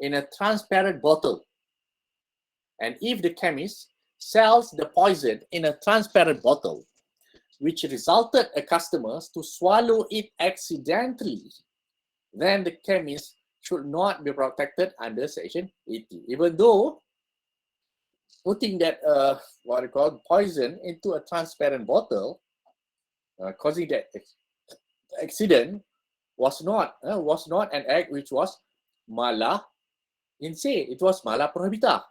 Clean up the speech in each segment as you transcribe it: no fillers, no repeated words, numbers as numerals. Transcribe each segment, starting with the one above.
in a transparent bottle. And if the chemist sells the poison in a transparent bottle, which resulted a customer to swallow it accidentally, then the chemist should not be protected under Section 80. Even though putting that what we call poison into a transparent bottle, causing that accident was not an act which was mala in se. It was mala prohibita.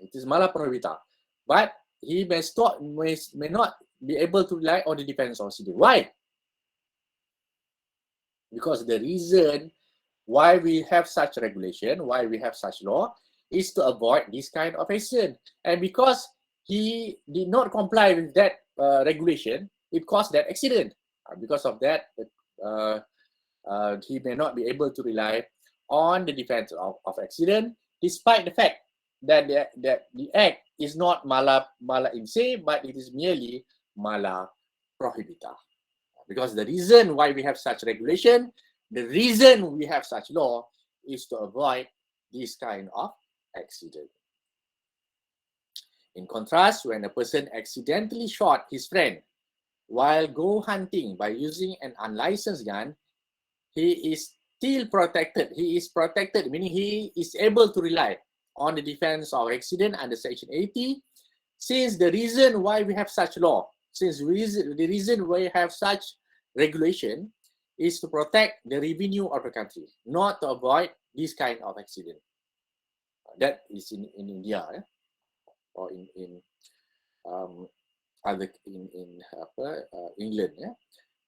It is mala prohibita. But he may not be able to rely on the defense of accident. Why? Because the reason why we have such regulation, why we have such law, is to avoid this kind of accident. And because he did not comply with that regulation, it caused that accident. Because of that, he may not be able to rely on the defense of accident, despite the fact that the act is not mala in se, but it is merely mala prohibita. Because the reason why we have such regulation, the reason we have such law is to avoid this kind of accident. In contrast, when a person accidentally shot his friend while go hunting by using an unlicensed gun, he is still protected. He is protected, meaning he is able to rely on the defense of accident under Section 80, since the reason why we have such law, since the reason why we have such regulation is to protect the revenue of the country, not to avoid this kind of accident. That is in India, or in England.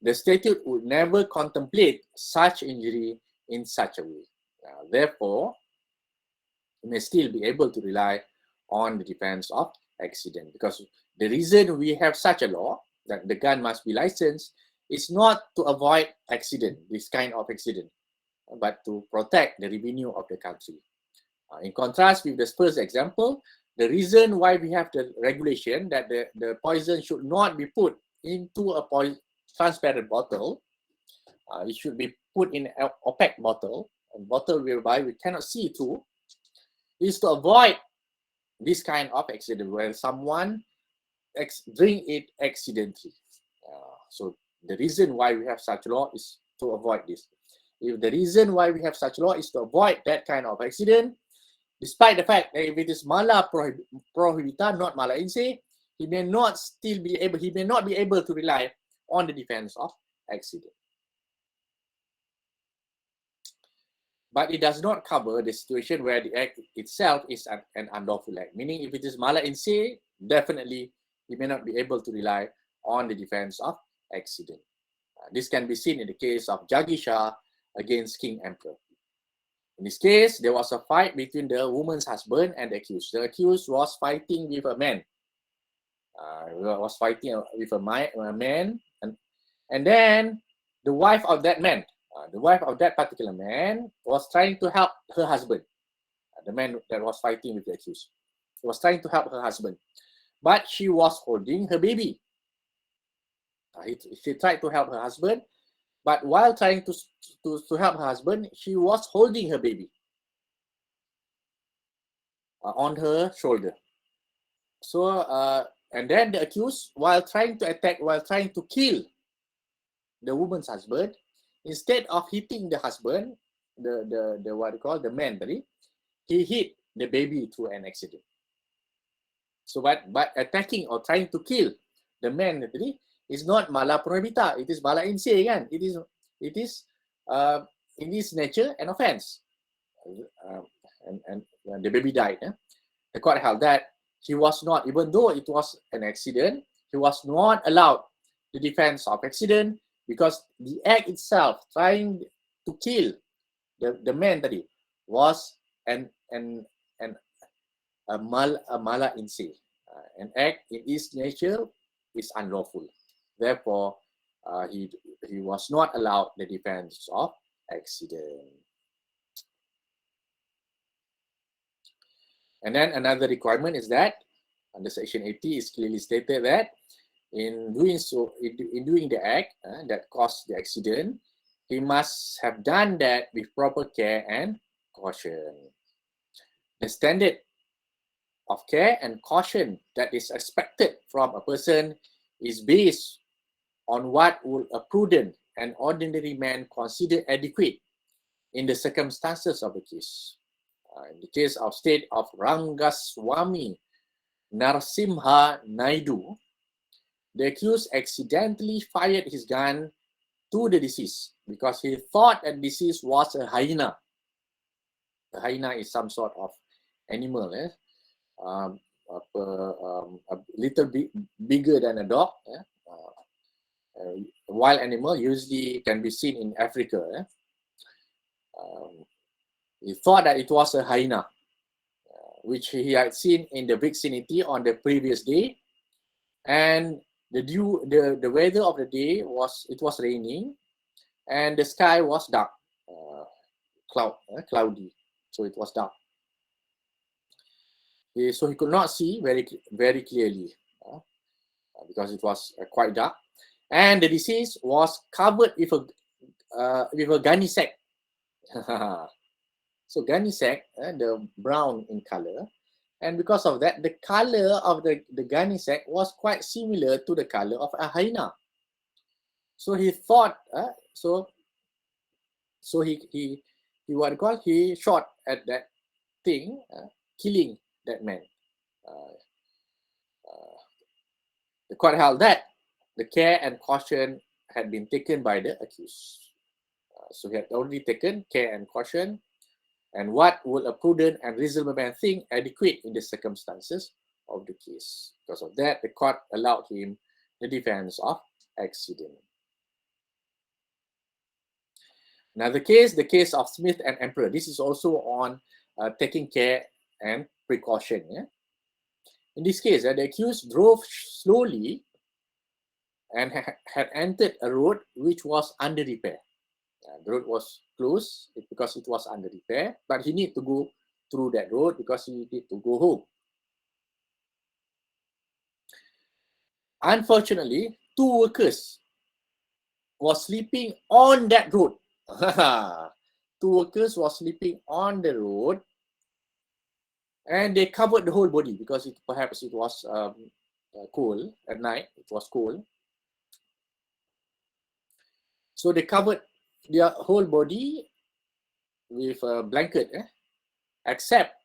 The statute would never contemplate such injury in such a way. Therefore, you may still be able to rely on the defense of accident, because the reason we have such a law that the gun must be licensed is not to avoid accident, this kind of accident, but to protect the revenue of the country. In contrast with the first example, the reason why we have the regulation that the poison should not be put into a transparent bottle, it should be put in an opaque bottle, a bottle whereby we cannot see through, is to avoid this kind of accident where someone drink it accidentally. So the reason why we have such law is to avoid this. If the reason why we have such law is to avoid that kind of accident, despite the fact that if it is mala prohibita, not mala in se, he may not be able to rely on the defense of accident. But it does not cover the situation where the act itself is an unlawful act. Meaning, if it is mala in se, definitely he may not be able to rely on the defense of accident. This can be seen in the case of Jagisha against King Emperor. In this case, there was a fight between the woman's husband and the accused. The accused was fighting with a man. And then the wife of that man, the wife of that particular man, was trying to help her husband. The man that was fighting with the accused was trying to help her husband, but she was holding her baby. She tried to help her husband, but while trying to help her husband, she was holding her baby on her shoulder. So, and then the accused, while trying to kill the woman's husband, instead of hitting the husband, the man, he hit the baby through an accident. So, but attacking or trying to kill the man is not mala prohibita. It is mala in se, kan? It is in this nature an offense. And the baby died. The court held that he was not, even though it was an accident, he was not allowed the defense of accident, because the act itself, trying to kill the man was a mala in se. An act in its nature is unlawful. Therefore, he was not allowed the defense of accident. And then another requirement is that under Section 80 is clearly stated that in doing the act that caused the accident, he must have done that with proper care and caution. The standard of care and caution that is expected from a person is based on what would a prudent and ordinary man consider adequate in the circumstances of the case. In the case of state of Rangaswamy Narasimha Naidu, the accused accidentally fired his gun to the deceased because he thought that deceased was a hyena. A hyena is some sort of animal, a little bit bigger than a dog. A wild animal usually can be seen in Africa. He thought that it was a hyena, which he had seen in the vicinity on the previous day, and the weather of the day was raining, and the sky was dark, cloudy, so it was dark. So he could not see very clearly because it was quite dark, and the deceased was covered with a gunny sack. So gunny sack, the brown in color, and because of that, the color of the gunny sack was quite similar to the color of a hyena. So he thought, so he what you call, he shot at that thing, killing that man. The court held that the care and caution had been taken by the accused. So he had already taken care and caution, and what would a prudent and reasonable man think adequate in the circumstances of the case. Because of that, the court allowed him the defense of accident. Now the case of Smith and Emperor, this is also on taking care and precaution. Yeah? In this case, the accused drove slowly and had entered a road which was under repair. The road was closed because it was under repair, but he need to go through that road because he needed to go home. Unfortunately, two workers were sleeping on that road. Two workers were sleeping on the road, and they covered the whole body because perhaps it was cold at night. It was cold. So they covered their whole body with a blanket, except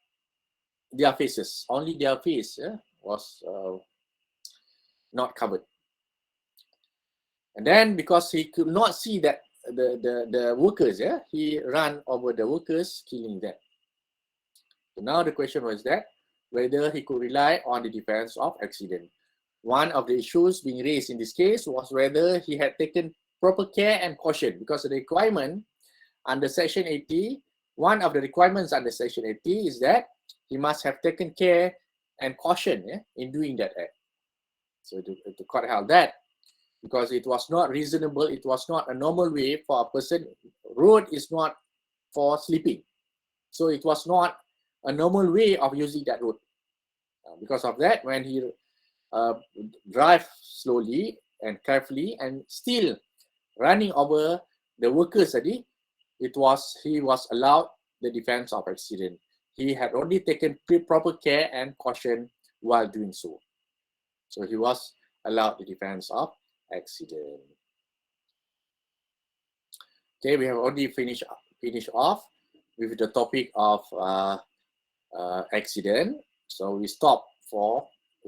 their faces. Only their face was not covered. And then because he could not see that the workers, he ran over the workers, killing them. So now the question was that whether he could rely on the defense of accident. One of the issues being raised in this case was whether he had taken proper care and caution, because the requirement under Section 80, one of the requirements under Section 80 is that he must have taken care and caution in doing that act. So the court held that because it was not reasonable, it was not a normal way for a person. Road is not for sleeping. So it was not a normal way of using that road. Because of that, when he drive slowly and carefully and still running over the workers, he was allowed the defense of accident. He had already taken proper care and caution while doing so. So he was allowed the defense of accident. Okay, we have already finished off with the topic of accident. So we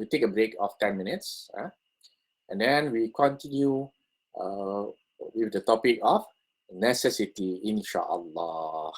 take a break of 10 minutes, and then we continue with the topic of necessity, inshallah.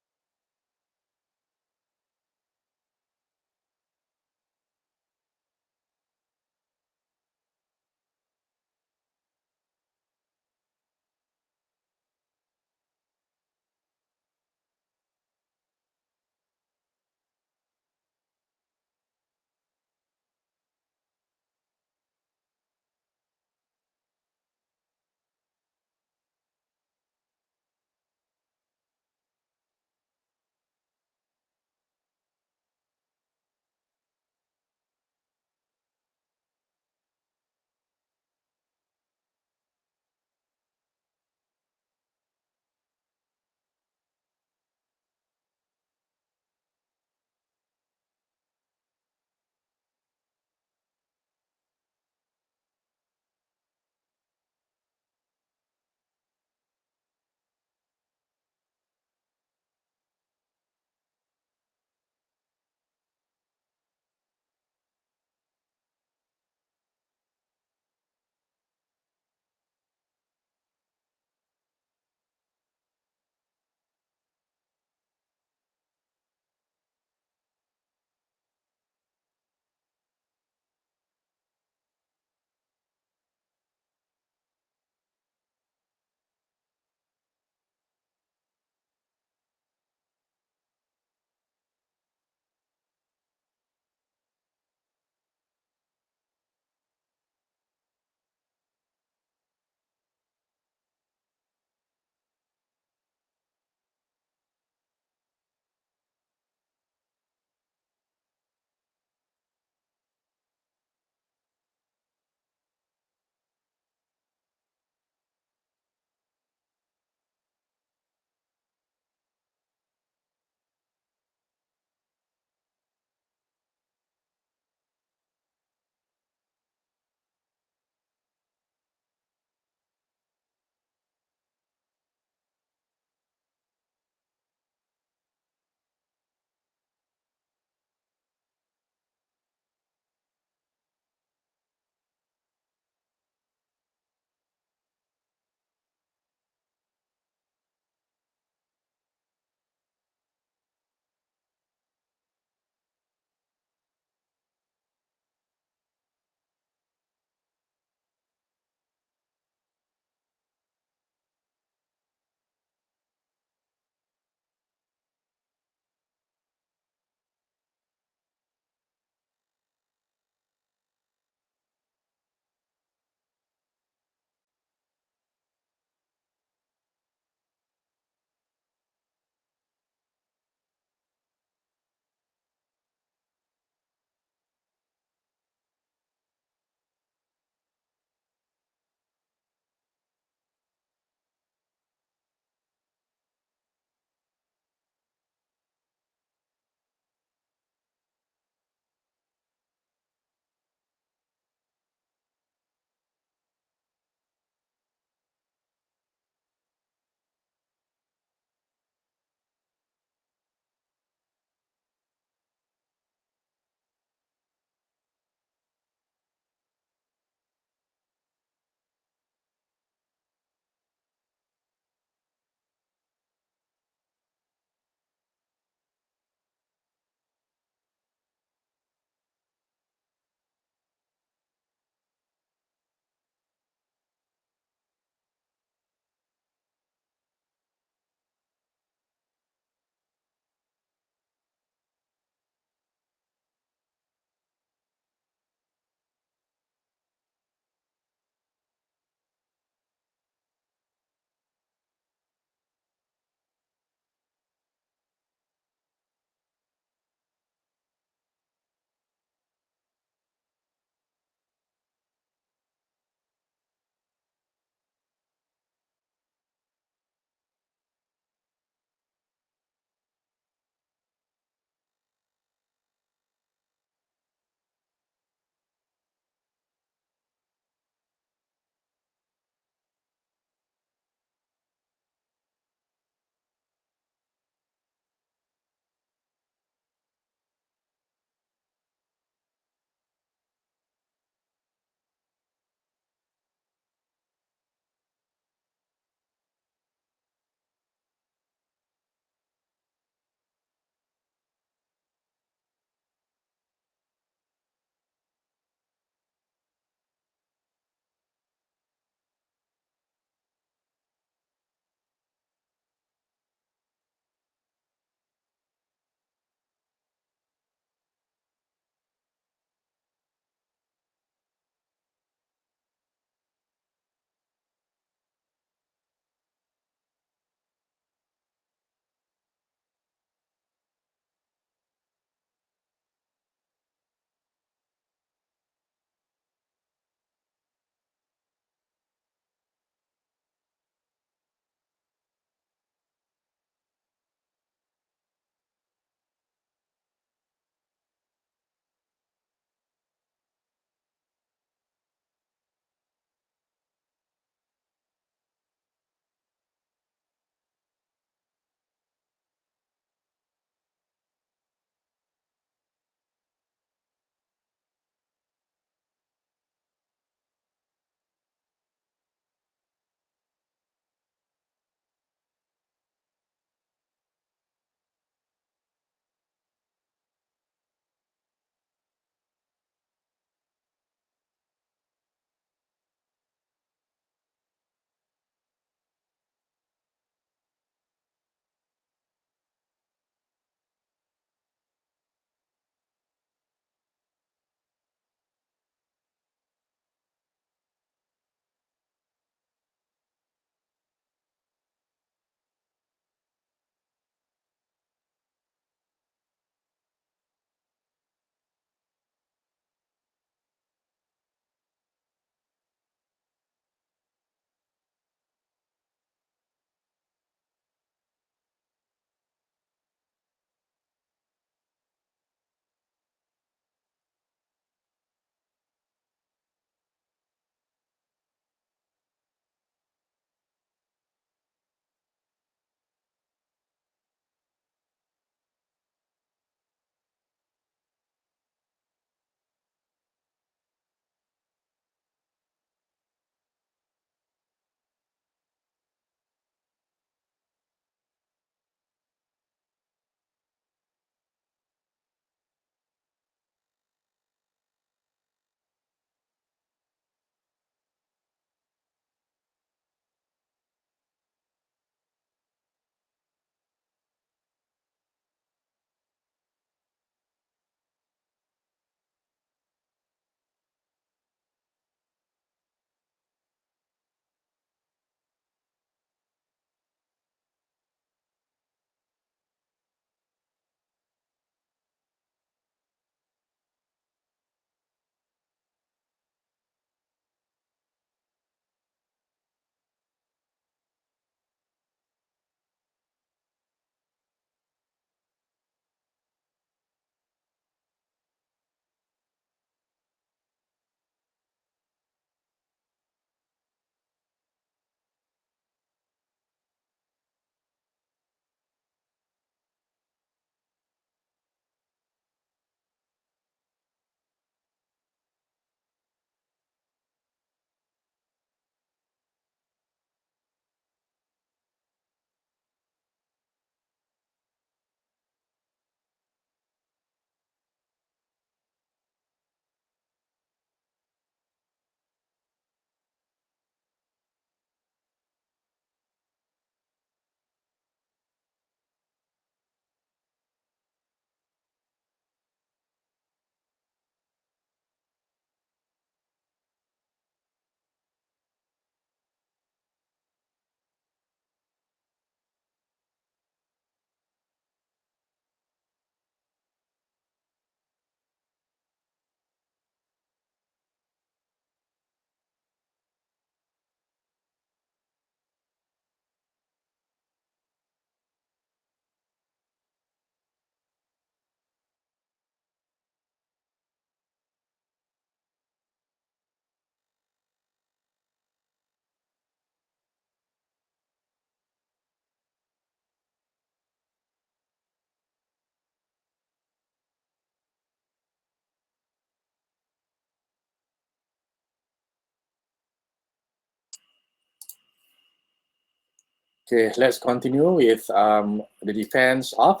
Okay, let's continue with the defense of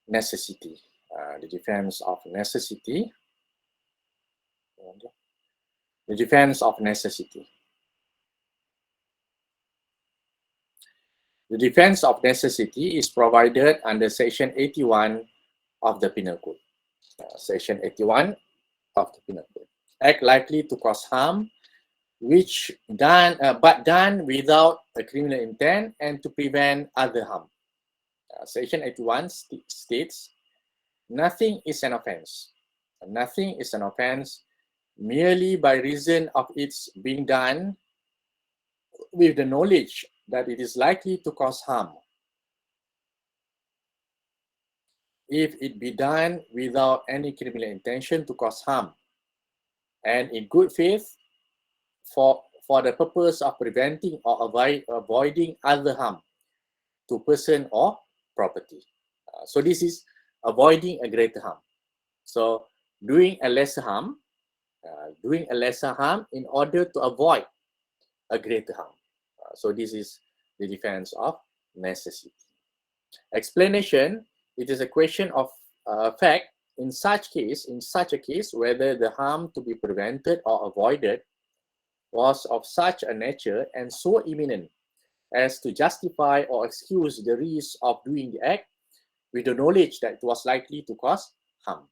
necessity. The defense of necessity. The defense of necessity. The defense of necessity is provided under Section 81 of the Penal Code. Section 81 of the Penal Code. Act likely to cause harm, which but done without a criminal intent and to prevent other harm. Section 81 states, nothing is an offense. Nothing is an offense merely by reason of its being done with the knowledge that it is likely to cause harm. If it be done without any criminal intention to cause harm, and in good faith for the purpose of preventing or avoiding other harm to person or property. So this is avoiding a greater harm. So doing a lesser harm in order to avoid a greater harm. So this is the defense of necessity. Explanation, it is a question of fact in such a case whether the harm to be prevented or avoided was of such a nature and so imminent as to justify or excuse the risk of doing the act with the knowledge that it was likely to cause harm.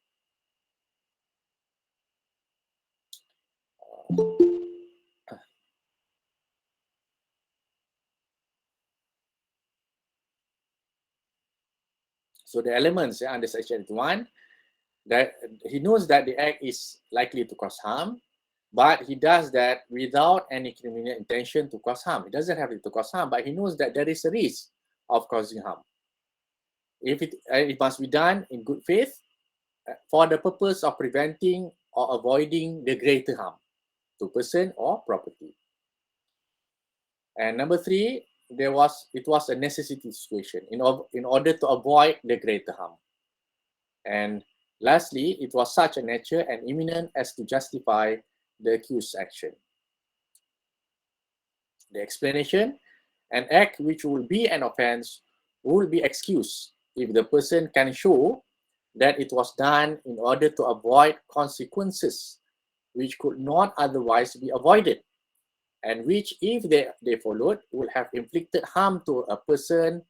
So the elements under Section 1, that he knows that the act is likely to cause harm, but he does that without any criminal intention to cause harm. He doesn't have it to cause harm, but he knows that there is a risk of causing harm. If it must be done in good faith for the purpose of preventing or avoiding the greater harm to person or property. And number 3, it was a necessity situation in order to avoid the greater harm. And lastly, it was such a nature and imminent as to justify the accused action. The explanation, an act which will be an offense will be excused if the person can show that it was done in order to avoid consequences which could not otherwise be avoided, and which, if they followed, would have inflicted harm to a person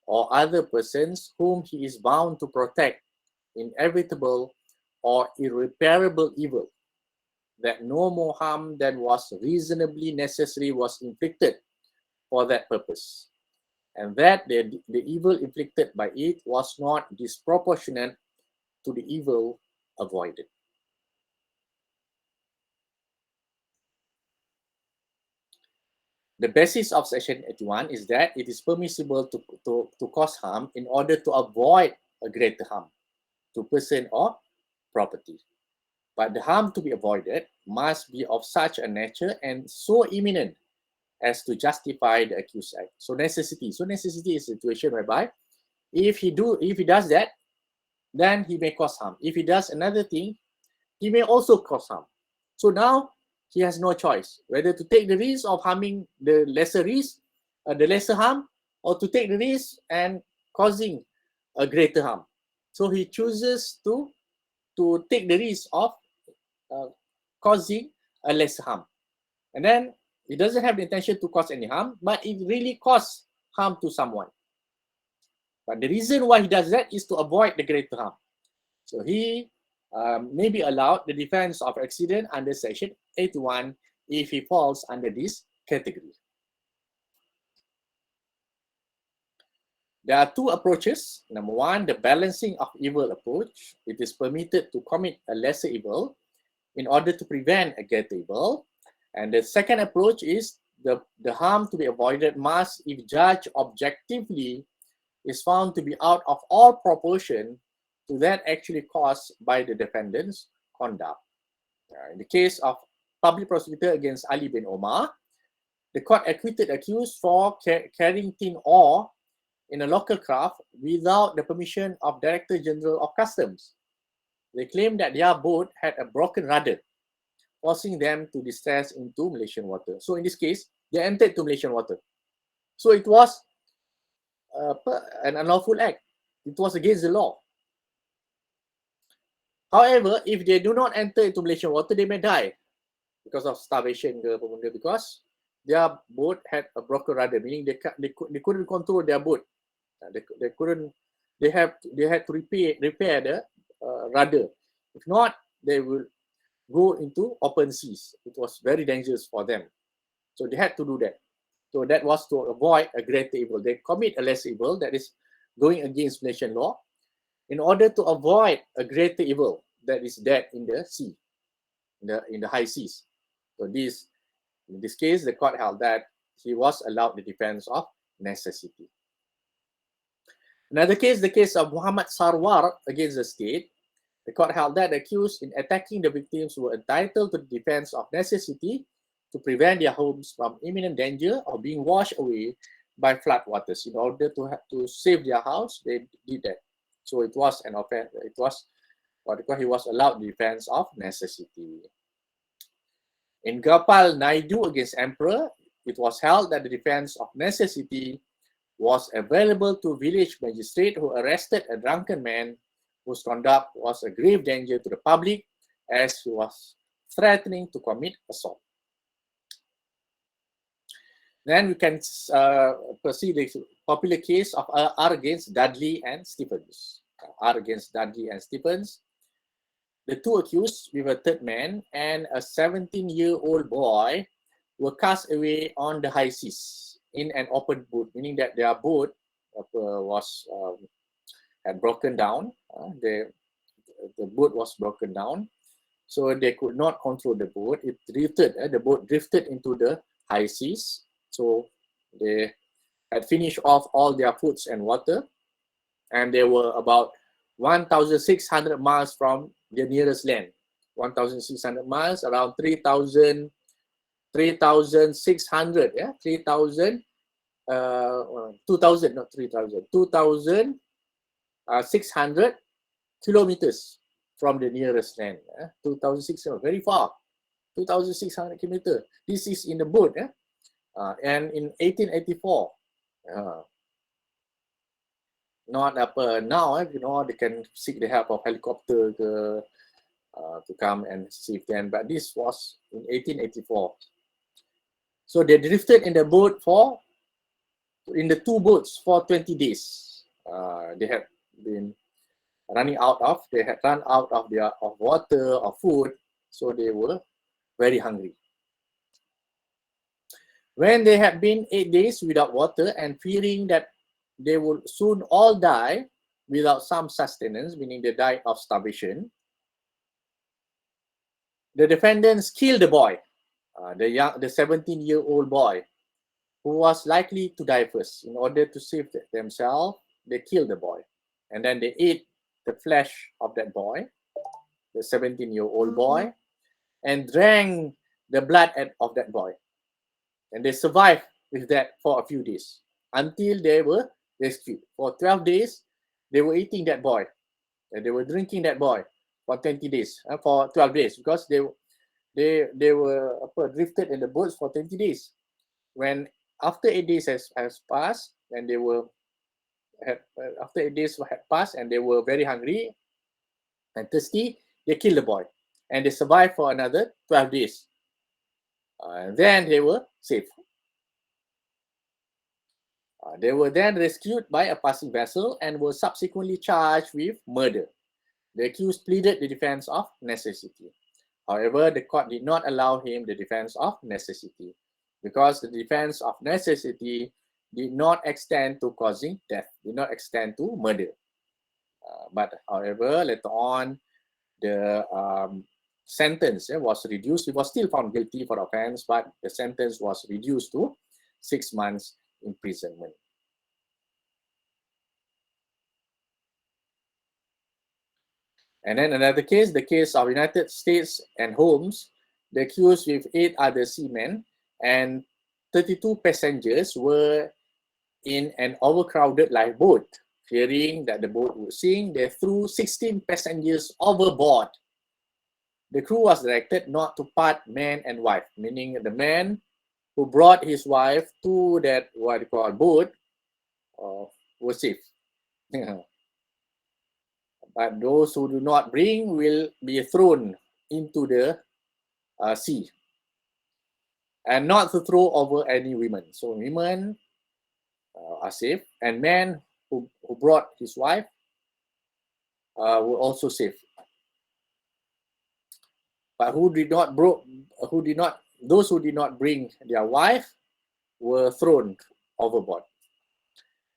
or other persons whom he is bound to protect, inevitable or irreparable evil, that no more harm than was reasonably necessary was inflicted for that purpose, and that the evil inflicted by it was not disproportionate to the evil avoided. The basis of Section 81 is that it is permissible to cause harm in order to avoid a greater harm to person or property. But the harm to be avoided must be of such a nature and so imminent as to justify the accused act. So necessity is a situation whereby if he does that, then he may cause harm. If he does another thing, he may also cause harm. So now he has no choice whether to take the risk of harming the lesser harm, or to take the risk and causing a greater harm. So he chooses to take the risk of causing a lesser harm. And then he doesn't have the intention to cause any harm, but it really causes harm to someone. But the reason why he does that is to avoid the greater harm. So he may be allowed the defense of accident under Section 81 if he falls under this category. There are two approaches. Number 1, the balancing of evil approach. It is permitted to commit a lesser evil in order to prevent a greater evil. And the second approach is the harm to be avoided must, if judged objectively, is found to be out of all proportion to that actually caused by the defendant's conduct. In the case of public prosecutor against Ali bin Omar, the court acquitted accused for carrying tin ore in a local craft without the permission of Director General of Customs. They claimed that their boat had a broken rudder, forcing them to distress into Malaysian water. So in this case, they entered to Malaysian water. So it was an unlawful act. It was against the law. However, if they do not enter into Malaysian water, they may die because of starvation, because their boat had a broken rudder, meaning they couldn't control their boat. They couldn't. They had to repair the rudder. If not, they will go into open seas. It was very dangerous for them. So they had to do that. So that was to avoid a greater evil. They commit a less evil, that is going against Malaysian law, in order to avoid a greater evil, that is death in the sea, in the high seas. So in this case, the court held that he was allowed the defense of necessity. Another case, the case of Muhammad Sarwar against the state. The court held that the accused in attacking the victims were entitled to the defense of necessity to prevent their homes from imminent danger or being washed away by flood waters. In order to save their house, they did that. So it was an offense. It was he was allowed the defense of necessity. In Gopal Naidu against Emperor, it was held that the defense of necessity was available to village magistrate who arrested a drunken man whose conduct was a grave danger to the public as he was threatening to commit assault. Then we can proceed the popular case of R against Dudley and Stephens. R against Dudley and Stephens. The two accused, with a third man and a 17-year-old boy, were cast away on the high seas in an open boat, meaning that their boat had broken down. The boat was broken down, so they could not control the boat. It drifted. The boat drifted into the high seas. So they had finished off all their foods and water, and they were about 1,600 miles from the nearest land. 1,600 miles, around 3,600, 2,600 kilometers from the nearest land. 2,600, very far. 2,600 kilometers. This is in the boat. And in 1884, not up now, they can seek the help of helicopter to come and save them. But this was in 1884. So they drifted in the boat in the two boats for 20 days. They had been running out of, they had run out of water or food, so they were very hungry. When they had been 8 days without water and fearing that they would soon all die without some sustenance, meaning they died of starvation, the defendants killed the boy, the 17-year-old boy, who was likely to die first. In order to save themselves, they killed the boy. And then they ate the flesh of that boy, the 17-year-old boy, and drank the blood of that boy. And they survived with that for a few days until they were rescued. For 12 days, they were eating that boy. And they were drinking that boy for 20 days, for 12 days, because they were drifted in the boats for 20 days. When after 8 days has passed, and after 8 days had passed, and they were very hungry and thirsty, they killed the boy, and they survived for another 12 days. And then they were safe. They were then rescued by a passing vessel and were subsequently charged with murder. The accused pleaded the defense of necessity. However, the court did not allow him the defense of necessity because the defense of necessity did not extend to causing death, did not extend to murder. But however, later on, the sentence was reduced. He was still found guilty for offense, but the sentence was reduced to 6 months imprisonment. And then another case, the case of United States and Holmes, the accused with 8 other seamen and 32 passengers were in an overcrowded lifeboat. Fearing that the boat would sink, they threw 16 passengers overboard. The crew was directed not to part man and wife, meaning the man who brought his wife to that boat were safe. But those who do not bring will be thrown into the sea, and not to throw over any women. So women are safe, and men who brought his wife were also safe. But those who did not bring their wife were thrown overboard.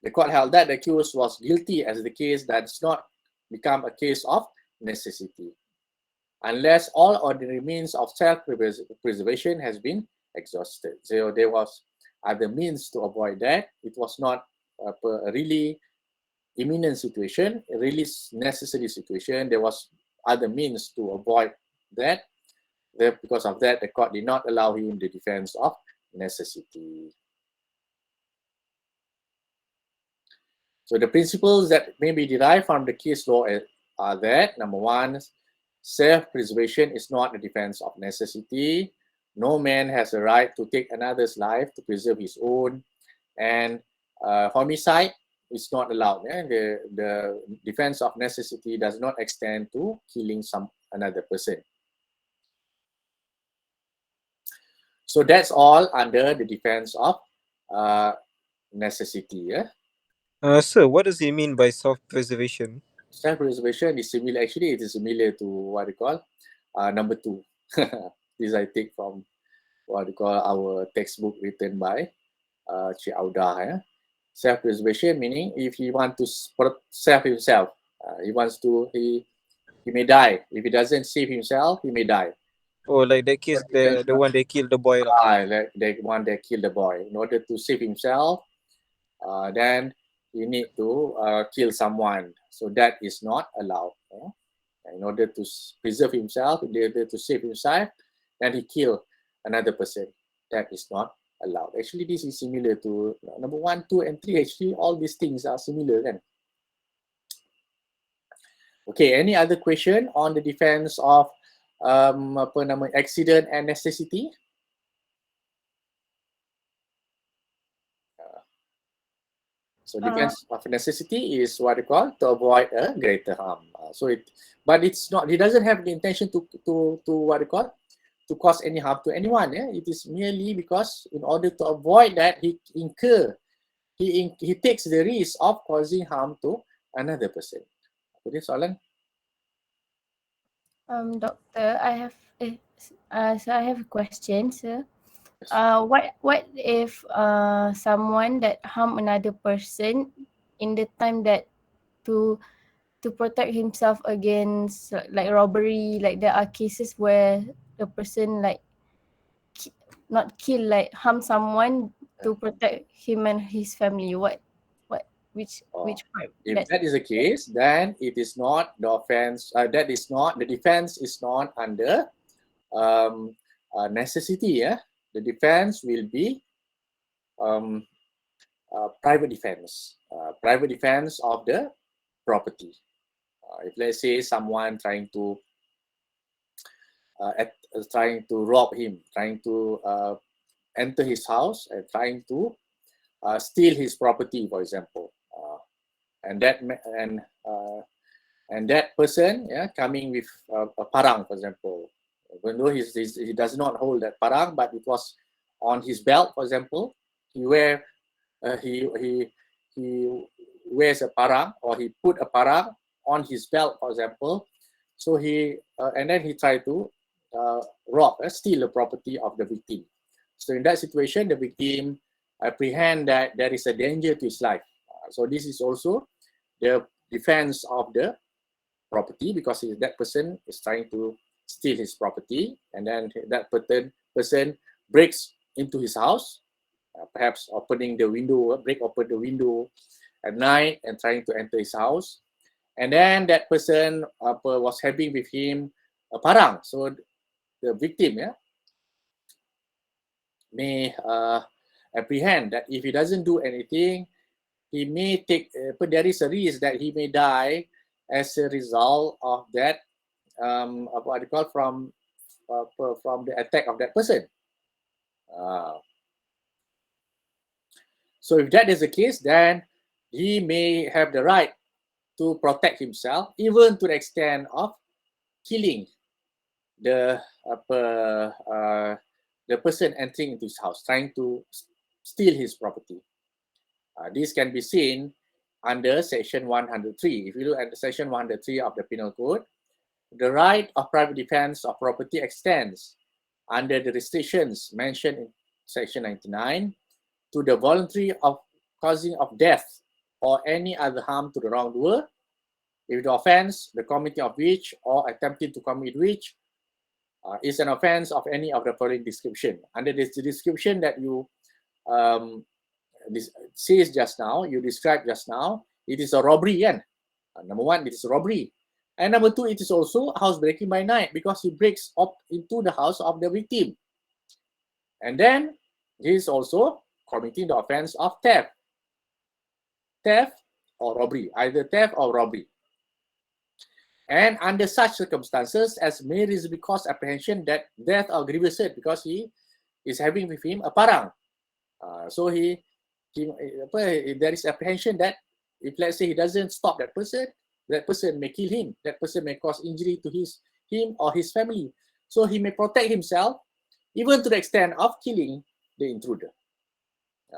The court held that the accused was guilty as the case does not become a case of necessity, unless all ordinary means of self-preservation has been exhausted. So there was other means to avoid that. It was not a really imminent situation, a really necessary situation. There was other means to avoid that. Because of that, the court did not allow him the defense of necessity. So the principles that may be derived from the case law are that, number one, self-preservation is not a defense of necessity. No man has a right to take another's life to preserve his own, and homicide is not allowed. The defense of necessity does not extend to killing another person. So that's all under the defense of necessity. Sir, what does he mean by self-preservation? Self-preservation is similar. Actually, it is similar to what we call number two. This I take from what we call our textbook written by Cik Auda. Self-preservation meaning if he wants to save himself, he may die. If he doesn't save himself, he may die. Oh, like that case, the one they killed the boy lah. Like the one that killed the boy. In order to save himself, then he need to kill someone. So that is not allowed. In order to preserve himself, in order to save himself, then he kill another person. That is not allowed. Actually, this is similar to number 1, 2, and 3. Actually, all these things are similar, kan? Okay, any other question on the defense of accident and necessity? So defense of necessity is what they call to avoid a greater harm. But it's not. He doesn't have the intention to what they call to cause any harm to anyone. It is merely because in order to avoid that, he takes the risk of causing harm to another person. Okay, soalan. Doctor, so I have a question, sir. What if someone that harm another person in the time that to protect himself against like robbery, like there are cases where the person like not kill, like harm someone to protect him and his family. Which part? If that is the case, then it is not the offense. That is not the defense is not under necessity. The defense will be private defense. Private defense of the property. If let's say someone trying to rob him, trying to enter his house and trying to steal his property, for example, and that person coming with a parang, for example, even though he does not hold that parang, but it was on his belt, for example, he wears a parang, or he put a parang on his belt, for example. So and then he tried to steal the property of the victim. So in that situation, the victim apprehend that there is a danger to his life. So this is also the defense of the property, because that person is trying to steal his property, and then that person breaks into his house, perhaps break open the window at night and trying to enter his house. And then that person was having with him a parang. So the victim may apprehend that if he doesn't do anything, he may there is a risk that he may die as a result of that, what you call from the attack of that person. So if that is the case, then he may have the right to protect himself, even to the extent of killing the person entering into his house, trying to steal his property. This can be seen under Section 103. If you look at Section 103 of the Penal Code, the right of private defense of property extends under the restrictions mentioned in Section 99 to the voluntary of causing of death or any other harm to the wrongdoer, if the offense, the committing of which or attempting to commit which is an offense of any of the following description. Under this description that you says just now, you described just now, it is a robbery, kan? Number one, it is a robbery. And number two, it is also housebreaking by night because he breaks up into the house of the victim. And then he is also committing the offense of theft. Theft or robbery, either theft or robbery. And under such circumstances as may reasonably cause apprehension that death or grievous hurt, because he is having with him a parang. So there is apprehension that if, let's say, he doesn't stop that person may kill him. That person may cause injury to him or his family. So he may protect himself, even to the extent of killing the intruder.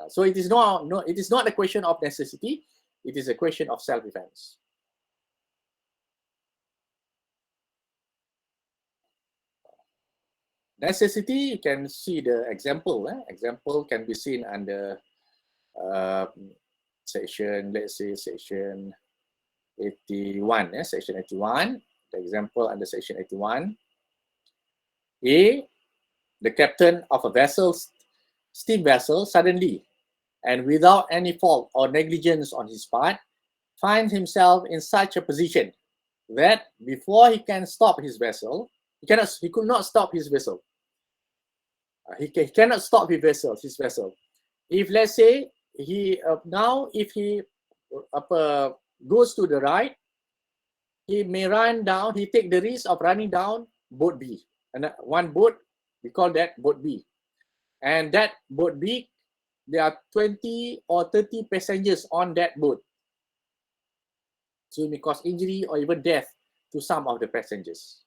So it is not a question of necessity. It is a question of self-defense. Necessity, you can see the example. Example can be seen under section, let's say section 81. Section 81, the example under section 81. A, the captain of a vessel, steam vessel, suddenly and without any fault or negligence on his part, finds himself in such a position that before he can stop his vessel, he could not stop his vessel. He cannot stop his vessel. If, let's say, if he goes to the right, he may run down, he take the risk of running down boat B. And one boat, we call that boat B. And that boat B, there are 20 or 30 passengers on that boat. So it may cause injury or even death to some of the passengers.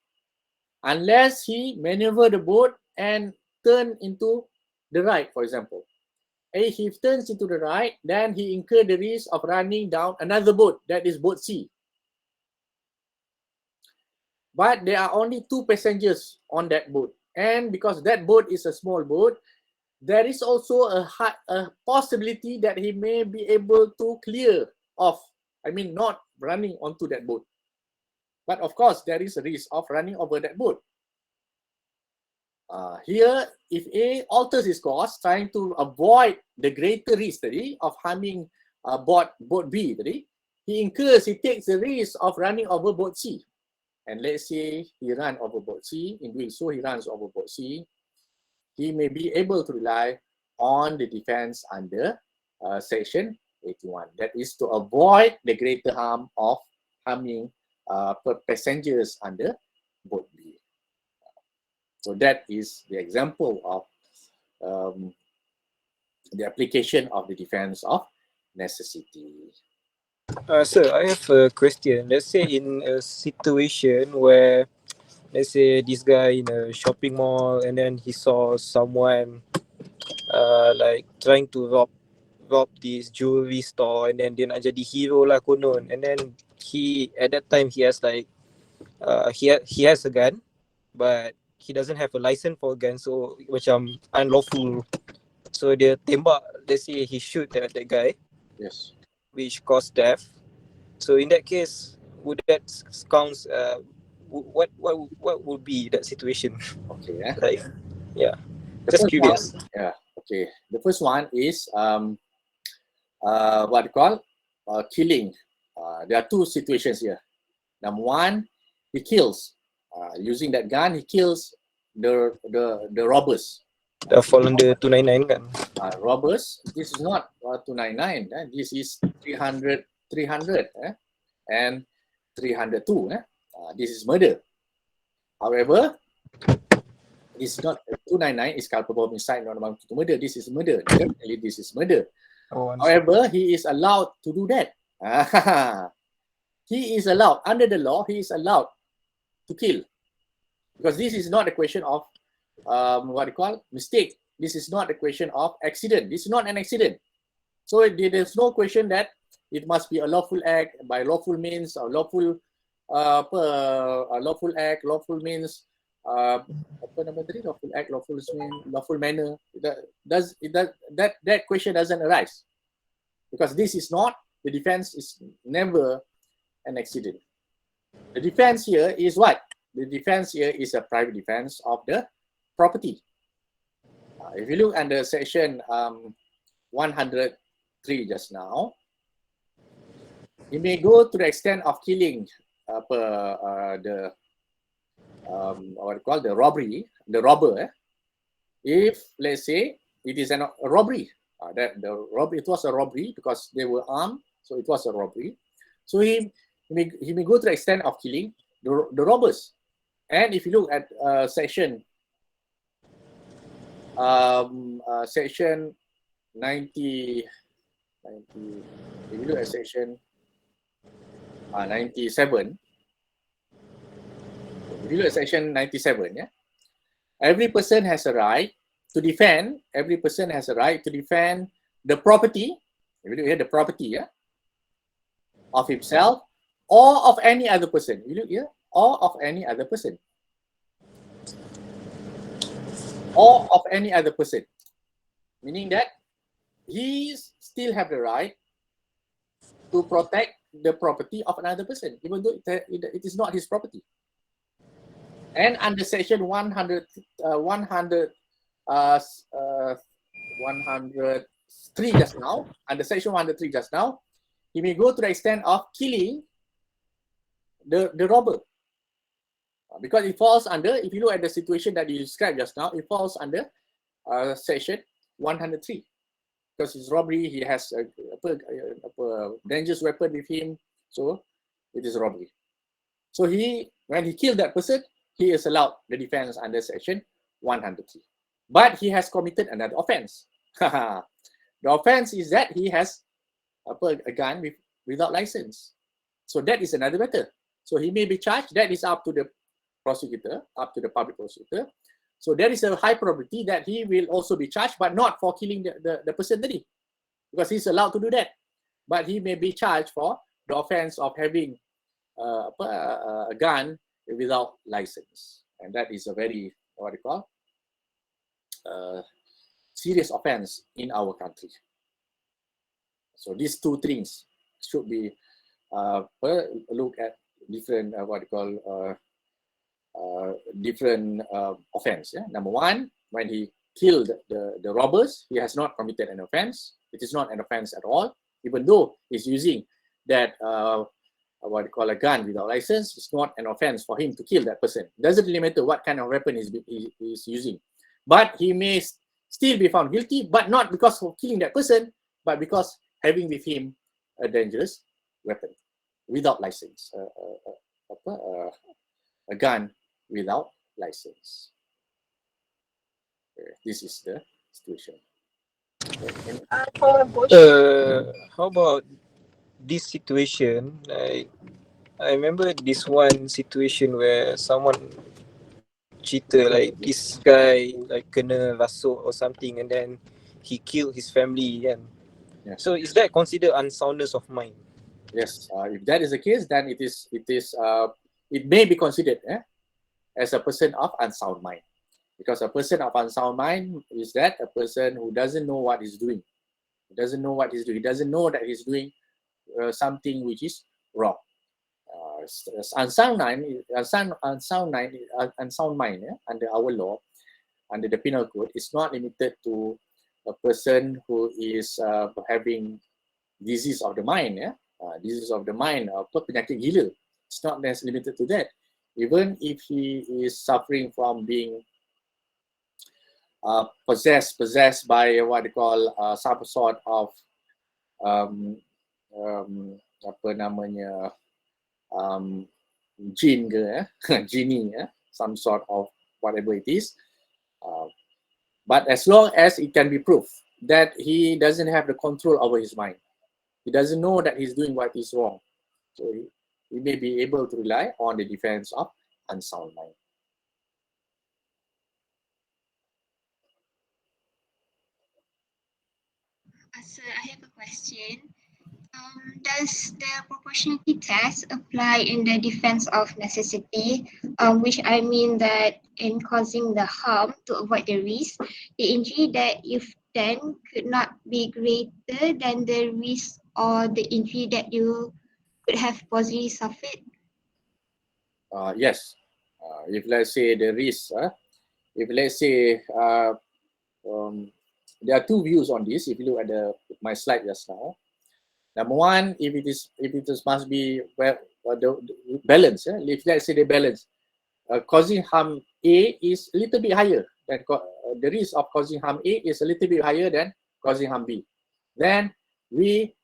Unless he maneuver the boat and turn into the right, for example. If he turns into the right, then he incurs the risk of running down another boat, that is boat C. But there are only 2 passengers on that boat. And because that boat is a small boat, there is also a possibility that he may be able to clear off. I mean, not running onto that boat. But of course, there is a risk of running over that boat. Here, if A alters his course, trying to avoid the greater risk of harming boat B, he takes the risk of running over boat C. And let's say he runs over boat C. In doing so, he runs over boat C. He may be able to rely on the defense under Section 81. That is to avoid the greater harm of harming passengers under boat B. So that is the example of the application of the defense of necessity. Sir, I have a question. Let's say in a situation where, let's say this guy in a shopping mall and then he saw someone like trying to rob this jewelry store, and then dia nak jadi hero lah konon, and then he at that time he has like he has a gun but he doesn't have a license for a gun, so macam unlawful. So dia tembak, let's say he shoot that guy. Yes. Which caused death. So in that case, would that counts? What would be that situation? Okay. Like, yeah. Just curious. Okay. The first one is what you call killing. There are 2 situations here. Number one, he kills using that gun. He kills the robbers. Dah fall under 299 kan? Robbers. This is not 299. This is 300 and 302. This is murder. However, this is not 299 is culpable homicide, not amounting to murder. This is murder. Definitely, this is murder. Oh, understood. However, he is allowed to do that. He is allowed, under the law, he is allowed to kill. Because this is not a question of what you call mistake. This is not a question of accident. This is not an accident. So there's no question that it must be a lawful act by lawful means or lawful lawful act, lawful means, apa nama tadi, lawful act, lawful means, lawful manner. That question doesn't arise because this is not, the defense is never an accident. The defense here is what? The defense here is a private defense of the property. If you look under section 103 just now, he may go to the extent of killing the what you call the robber. If let's say it is a robbery, that the robbery, it was a robbery because they were armed, so it was a robbery. So he may go to the extent of killing the robbers. And if you look at section section 90, if you look at section 97, if you look at section 97, yeah, every person has a right to defend, the property, if you look here, the property, yeah, of himself or of any other person. You look here, or of any other person. Or of any other person. Meaning that he still have the right to protect the property of another person, even though it is not his property. And under section 103 just now, under section 103 just now, he may go to the extent of killing the robber. Because it falls under, if you look at the situation that you described just now, it falls under section 103. Because his robbery, he has a dangerous weapon with him, so it is robbery. So when he killed that person, he is allowed the defense under section 103. But he has committed another offense. The offense is that he has a gun without license. So that is another matter. So he may be charged. That is up to the prosecutor, up to the public prosecutor. So there is a high probability that he will also be charged, but not for killing the person tadi, because he's allowed to do that. But he may be charged for the offense of having a gun without license. And that is a very, what you call, serious offense in our country. So these two things should be look at different, what you call, different offense. Yeah? Number one, when he killed the robbers, he has not committed an offense. It is not an offense at all, even though he's using that what you call a gun without license. It's not an offense for him to kill that person. It doesn't really matter what kind of weapon he's using, but he may still be found guilty, but not because of killing that person, but because having with him a dangerous weapon without license, a gun without license. This is the situation. How about this situation? I remember this one situation where someone cheated, like this guy like kena rasuk or something, and then he killed his family. And yes. So is that considered unsoundness of mind? Yes, if that is the case, then it may be considered as a person of unsound mind, because a person of unsound mind is that a person who doesn't know what he's doing. He doesn't know what he's doing. He doesn't know that he's doing something which is wrong. Unsound mind, under our law, under the penal code, is not limited to a person who is having disease of the mind. Disease of the mind, penyakit gila. It's not necessarily limited to that. Even if he is suffering from being possessed by what they call some sort of apa namanya, jin ke, genie, some sort of whatever it is. But as long as it can be proved that he doesn't have the control over his mind. He doesn't know that he's doing what is wrong. So he may be able to rely on the defense of unsound mind. So I have a question. Does the proportionality test apply in the defense of necessity? Which I mean that in causing the harm to avoid the risk, the injury that you've done could not be greater than the risk or the injury that you could have possibly suffered. Yes. If let's say the risk, if let's say there are two views on this. If you look at my slide just now, number one, if it is must be well the balance. If let's say the balance, causing harm A is a little bit higher than the risk of causing harm A is a little bit higher than causing harm B. Then he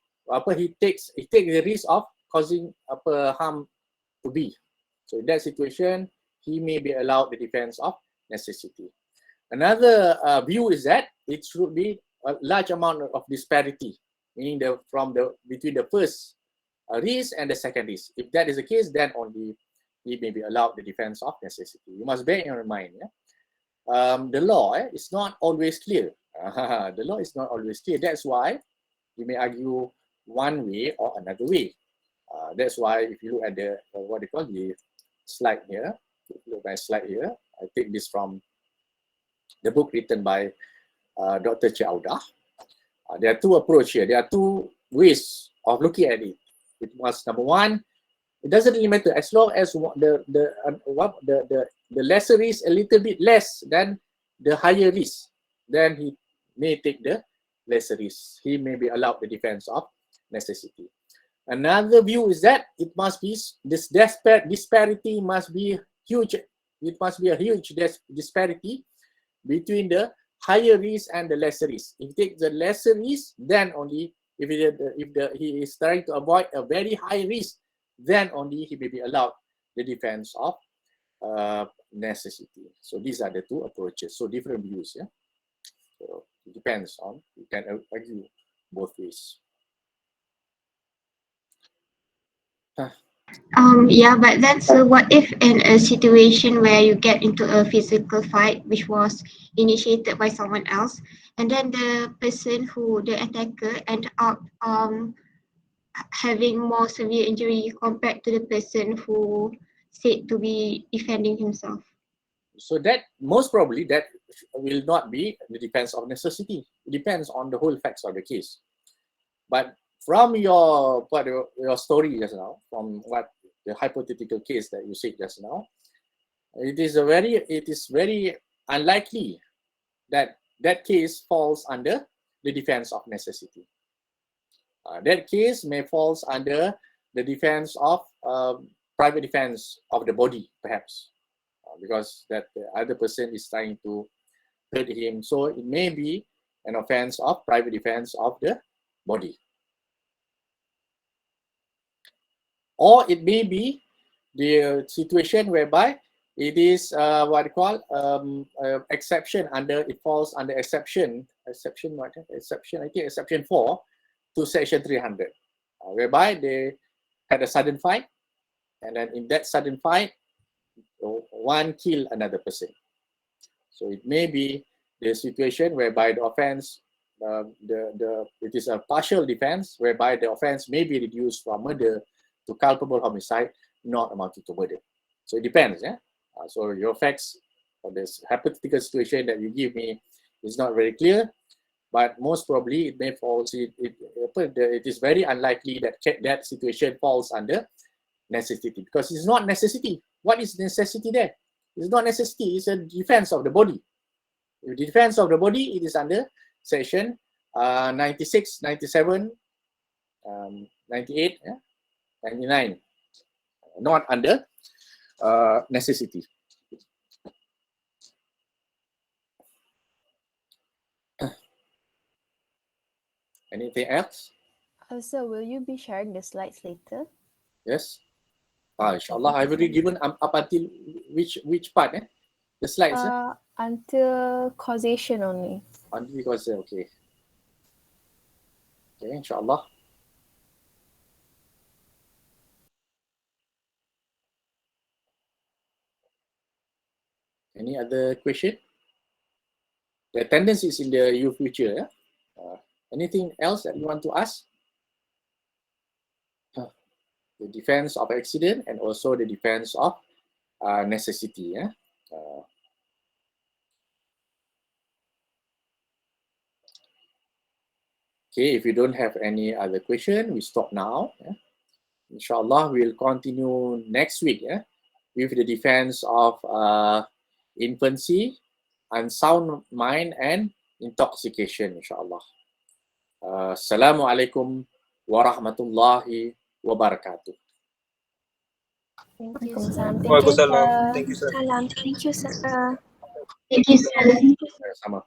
takes the risk of causing harm to B. So in that situation, he may be allowed the defense of necessity. Another view is that it should be a large amount of disparity, meaning between the first risk and the second risk. If that is the case, then only he may be allowed the defense of necessity. You must bear in mind, the law is not always clear. The law is not always clear. That's why you may argue one way or another way. That's why if you look at the what they call the slide here, look at my slide here. I take this from the book written by Dr. Chiauda. There are two approaches here. There are two ways of looking at it. It was number one. It doesn't really matter as long as the lesser risk a little bit less than the higher risk. Then he may take the lesser risk. He may be allowed the defense of necessity. Another view is that it must be this disparity must be huge. It must be a huge disparity between the higher risk and the lesser risk. If you take the lesser risk, then only if he is trying to avoid a very high risk, then only he may be allowed the defense of necessity. So these are the two approaches. So different views. Yeah. So it depends on, you can argue both ways. Yeah, but that's what if in a situation where you get into a physical fight, which was initiated by someone else, and then the person the attacker, end up having more severe injury compared to the person who said to be defending himself. So that most probably that will not be the defense of necessity. It depends on the whole facts of the case. But from your story just now, from what the hypothetical case that you said just now, it is very unlikely that that case falls under the defense of necessity. That case may falls under the defense of private defense of the body, perhaps, because that the other person is trying to hurt him. So it may be an offense of private defense of the body. Or it may be the situation whereby it is what you call exception under, it falls under exception I think exception 4 to section 300, whereby they had a sudden fight, and then in that sudden fight, one killed another person. So it may be the situation whereby the offense, it is a partial defense, whereby the offense may be reduced from murder to culpable homicide, not amounting to murder. So it depends. Yeah. So your facts for this hypothetical situation that you give me is not very clear, but most probably it may fall. It is very unlikely that that situation falls under necessity, because it's not necessity. What is necessity there? It's not necessity. It's a defense of the body. The defense of the body, it is under section 96, 97, 98, 99, not under necessity. Anything else? So will you be sharing the slides later? Yes. Inshallah, I've already given up until which part? The slides. Until causation only. Until causation, okay. Okay, insyaAllah. Any other question? The attendance is in the your future. Yeah? Anything else that you want to ask? The defense of accident and also the defense of necessity. Yeah? Okay, if you don't have any other question, we stop now. Yeah? Inshallah, we'll continue next week, yeah, with the defense of infancy, unsound mind, and intoxication, inshallah. Assalamualaikum warahmatullahi wabarakatuh. Thank you, sir. Waalaikumsalam. Waalaikumsalam. Thank you, sir. Salam. Thank you, sir. Thank you, sir. Sama.